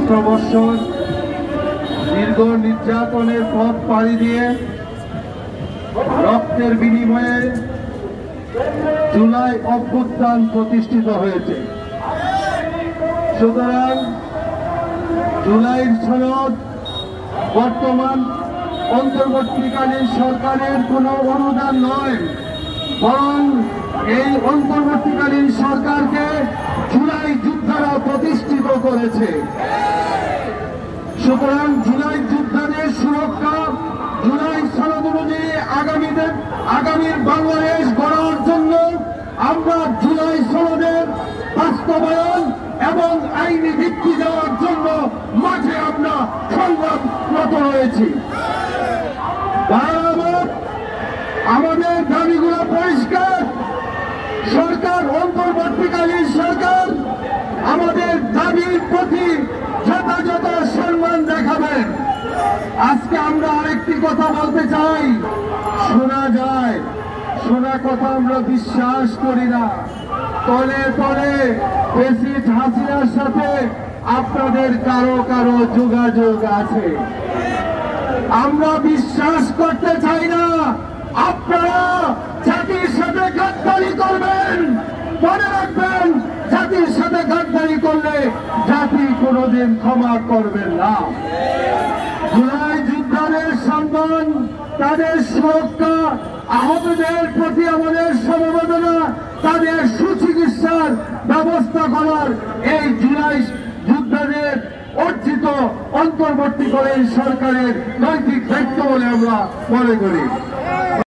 17 বছর দীর্ঘ নির্যাতনের পথ পাড়ি দিয়ে রক্তের বিনিময়ে জুলাই অভ্যুত্থান প্রতিষ্ঠিত হয়েছে। সুতরাং জুলাইয়ের সনদ বর্তমান অন্তর্বর্তীকালীন সরকারের কোনো অনুদান নয়, বরং এই অন্তর্বর্তীকালীন সরকারকে জুলাই যোদ্ধারা প্রতিষ্ঠিত করেছে। সুতরাং জুলাই যোদ্ধাদের সুরক্ষা, জুলাই সনদ অনুযায়ী আগামীর বাংলাদেশ গড়ার জন্য আমরা জুলাই সনদের বাস্তবায়ন এবং আইনি ভিত্তি দেওয়ার জন্য মাঠে আমরা সংগ্রামরত রয়েছি। আমাদের দাবিগুলো পরিষ্কার। সরকার, অন্তর্বর্তীকালীন সরকার আমাদের দাবির প্রতি যথাযথ সম্মান দেখাবেন। আজকে আমরা আরেকটি কথা বলতে চাই, শোনা যায়, শোনা কথা আমরা বিশ্বাস করি না। তলে তলে প্রেসিডেন্ট হাসিনার সাথে আপনাদের কারো কারো যোগাযোগ আছে। আমরা বিশ্বাস করতে চাই না আপনারা জাতির সাথে গাদ্দারি করবেন। মনে রাখবেন, জাতির সাথে গাদ্দারি করলে জাতি কোনোদিন ক্ষমা করবেন না। জুলাই যোদ্ধাদের সম্মান, তাদের সুরক্ষা, আহতদের প্রতি আমাদের সমবেদনা, তাদের সুচিকিৎসার ব্যবস্থা করার এই জুলাই যোদ্ধাদের অর্জিত অন্তর্বর্তীকালীন সরকারের নৈতিক দায়িত্ব বলে আমরা মনে করি।